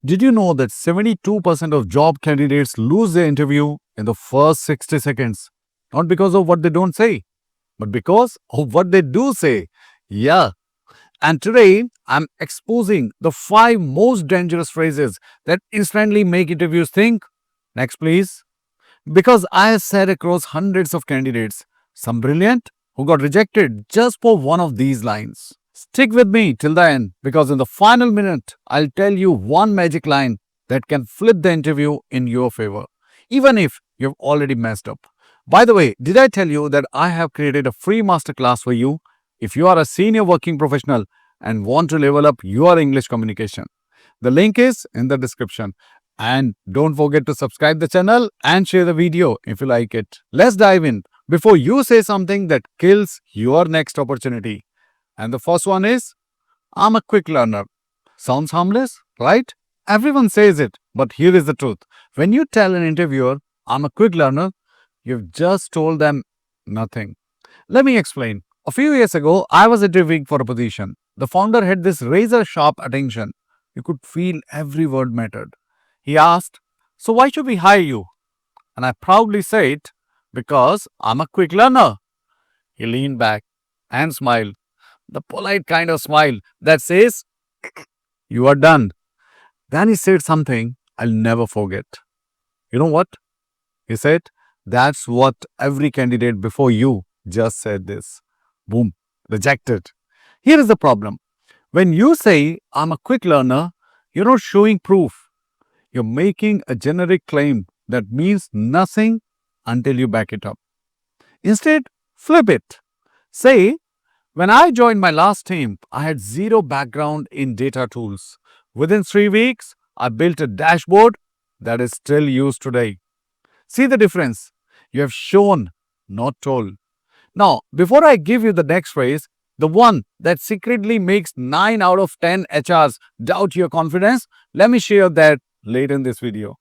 Did you know that 72% of job candidates lose their interview in the first 60 seconds? Not because of what they don't say, but because of what they do say. Yeah. And today, I'm exposing the 5 most dangerous phrases that instantly make interviews think. Next, please. Because I have sat across hundreds of candidates, some brilliant, who got rejected just for one of these lines. Stick with me till the end because in the final minute, I'll tell you one magic line that can flip the interview in your favor, even if you've already messed up. By the way, did I tell you that I have created a free masterclass for you if you are a senior working professional and want to level up your English communication? The link is in the description. And don't forget to subscribe the channel and share the video if you like it. Let's dive in before you say something that kills your next opportunity. And the first one is, I'm a quick learner. Sounds harmless, right? Everyone says it, but here is the truth. When you tell an interviewer, I'm a quick learner, you've just told them nothing. Let me explain. A few years ago, I was interviewing for a position. The founder had this razor sharp attention. You could feel every word mattered. He asked, so why should we hire you? And I proudly said, because I'm a quick learner. He leaned back and smiled, the polite kind of smile that says, you are done. Then he said something I'll never forget. You know what? He said, that's what every candidate before you just said this. Boom, rejected. Here is the problem. When you say, I'm a quick learner, you're not showing proof. You're making a generic claim that means nothing until you back it up. Instead, flip it. Say, when I joined my last team, I had zero background in data tools. Within 3 weeks, I built a dashboard that is still used today. See the difference? You have shown, not told. Now, before I give you the next phrase, the one that secretly makes 9 out of 10 HRs doubt your confidence, let me share that later in this video.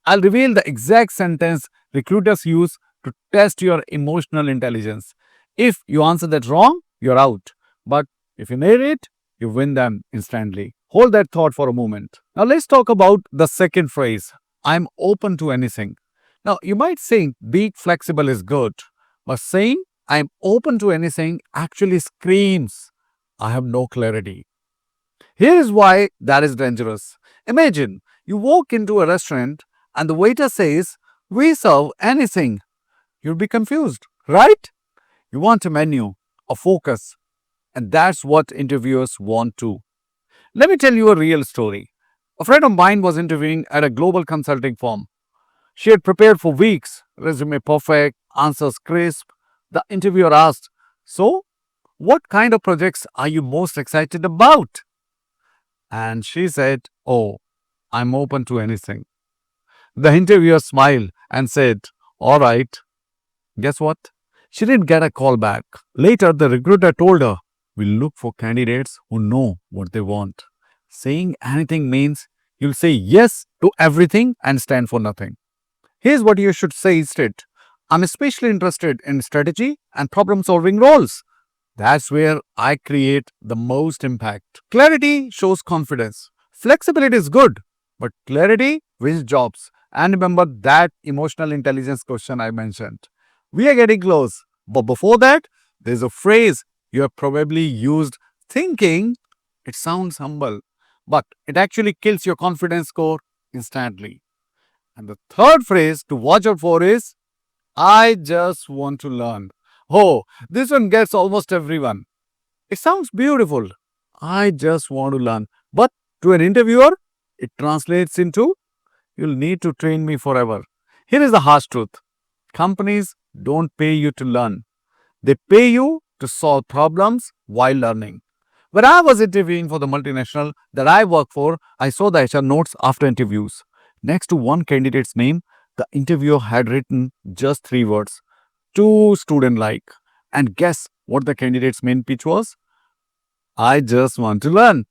I'll reveal the exact sentence recruiters use to test your emotional intelligence. If you answer that wrong, you're out. But if you nail it, you win them instantly. Hold that thought for a moment. Now let's talk about the second phrase. I'm open to anything. Now you might think being flexible is good, but saying I'm open to anything actually screams I have no clarity. Here is why that is dangerous. Imagine you walk into a restaurant and the waiter says, we serve anything. You'll be confused, right? You want a menu, a focus, and that's what interviewers want too. Let me tell you a real story. A friend of mine was interviewing at a global consulting firm. She had prepared for weeks, resume perfect, answers crisp. The interviewer asked, so, what kind of projects are you most excited about? And she said, oh, I'm open to anything. The interviewer smiled and said, all right. Guess what? She didn't get a call back. Later, the recruiter told her, we look for candidates who know what they want. Saying anything means you'll say yes to everything and stand for nothing. Here's what you should say instead. I'm especially interested in strategy and problem solving roles. That's where I create the most impact. Clarity shows confidence. Flexibility is good, but clarity wins jobs. And remember that emotional intelligence question I mentioned. We are getting close. But before that, there's a phrase you have probably used thinking it sounds humble, but it actually kills your confidence score instantly. And the third phrase to watch out for is I just want to learn. Oh, this one gets almost everyone. It sounds beautiful. I just want to learn. But to an interviewer, it translates into you'll need to train me forever. Here is the harsh truth. Companies don't pay you to learn. They pay you to solve problems while learning. When I was interviewing for the multinational that I work for, I saw the HR notes after interviews. Next to one candidate's name, the interviewer had written just 3 words. Too student-like. And guess what the candidate's main pitch was? I just want to learn.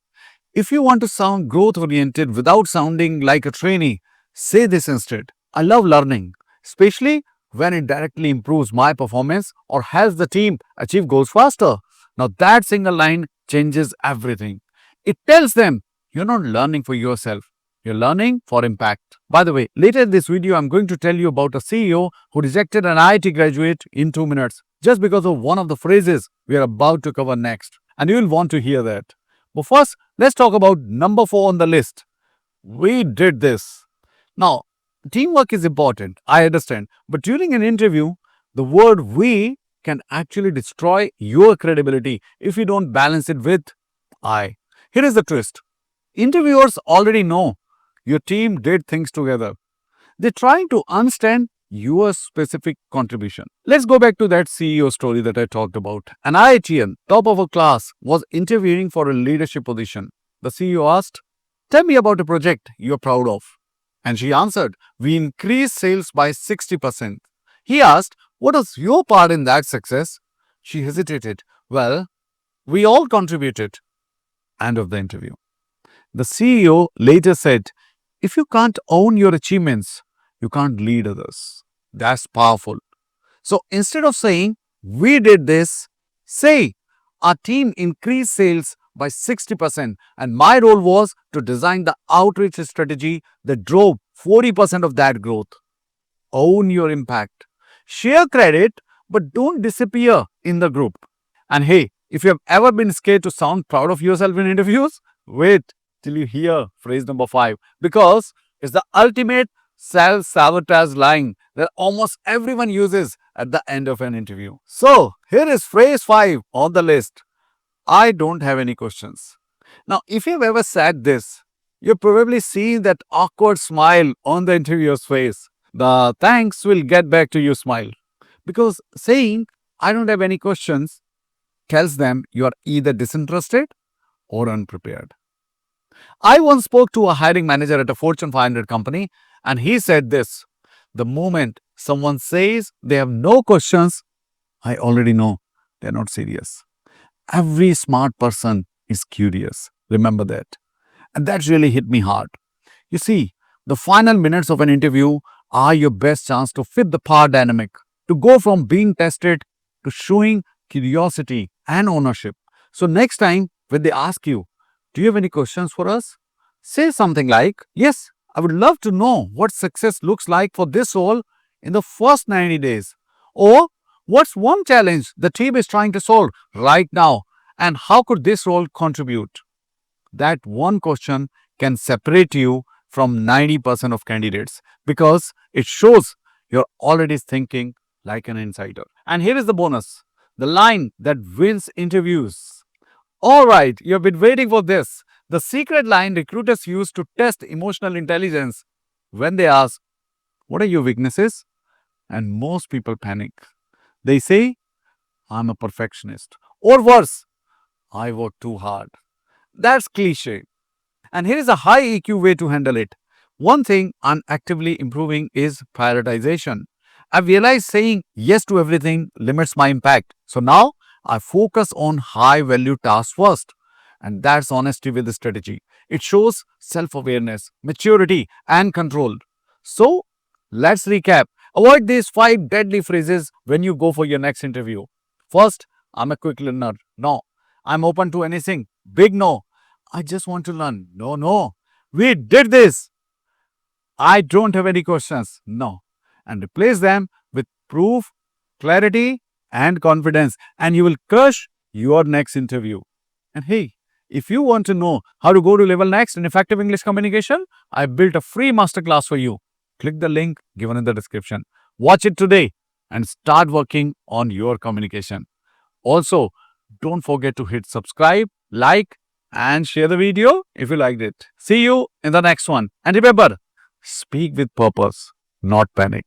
If you want to sound growth-oriented without sounding like a trainee, say this instead. I love learning, especially when it directly improves my performance or helps the team achieve goals faster. Now that single line changes everything. It tells them you're not learning for yourself. You're learning for impact. By the way, later in this video, I'm going to tell you about a CEO who rejected an IIT graduate in 2 minutes just because of one of the phrases we are about to cover next. And you will want to hear that. But first, let's talk about number 4 on the list. We did this. Now, teamwork is important, I understand. But during an interview, the word we can actually destroy your credibility if you don't balance it with I. Here is the twist. Interviewers already know your team did things together. They're trying to understand your specific contribution. Let's go back to that CEO story that I talked about. An IITian, top of a class, was interviewing for a leadership position. The CEO asked, "Tell me about a project you're proud of." And she answered, "We increased sales by 60%. He asked, "What was your part in that success?" She hesitated. "Well, we all contributed." End of the interview. The CEO later said, "If you can't own your achievements, you can't lead others." That's powerful. So instead of saying, "We did this," say, "Our team increased sales by 60%, and my role was to design the outreach strategy that drove 40% of that growth." Own your impact. Share credit, but don't disappear in the group. And hey, if you have ever been scared to sound proud of yourself in interviews, wait till you hear phrase number 5, because it's the ultimate self-sabotage line that almost everyone uses at the end of an interview. So here is phrase 5 on the list. I don't have any questions. Now, if you've ever said this, you've probably seen that awkward smile on the interviewer's face. The "thanks, will get back to you" smile. Because saying "I don't have any questions" tells them you are either disinterested or unprepared. I once spoke to a hiring manager at a Fortune 500 company, and he said this: "The moment someone says they have no questions, I already know they're not serious." Every smart person is curious. Remember that. And that really hit me hard. You see, the final minutes of an interview are your best chance to fit the power dynamic, to go from being tested to showing curiosity and ownership. So next time when they ask you, "Do you have any questions for us?" say something like, "Yes, I would love to know what success looks like for this role in the first 90 days. Or what's one challenge the team is trying to solve right now, and how could this role contribute?" That one question can separate you from 90% of candidates because it shows you're already thinking like an insider. And here is the bonus, the line that wins interviews. All right, you've been waiting for this. The secret line recruiters use to test emotional intelligence when they ask, "What are your weaknesses?" And most people panic. They say, "I'm a perfectionist." Or worse, "I work too hard." That's cliche. And here is a high EQ way to handle it. One thing I'm actively improving is prioritization. I've realized saying yes to everything limits my impact. So now I focus on high value tasks first. And that's honesty with the strategy. It shows self awareness, maturity, and control. So let's recap. Avoid these 5 deadly phrases when you go for your next interview. First, "I'm a quick learner." No. "I'm open to anything." Big no. "I just want to learn." No, no. "We did this." "I don't have any questions." No. And replace them with proof, clarity, and confidence, and you will crush your next interview. And hey, if you want to know how to go to level next in effective English communication, I built a free masterclass for you. Click the link given in the description. Watch it today and start working on your communication. Also, don't forget to hit subscribe, like, and share the video if you liked it. See you in the next one. And remember, speak with purpose, not panic.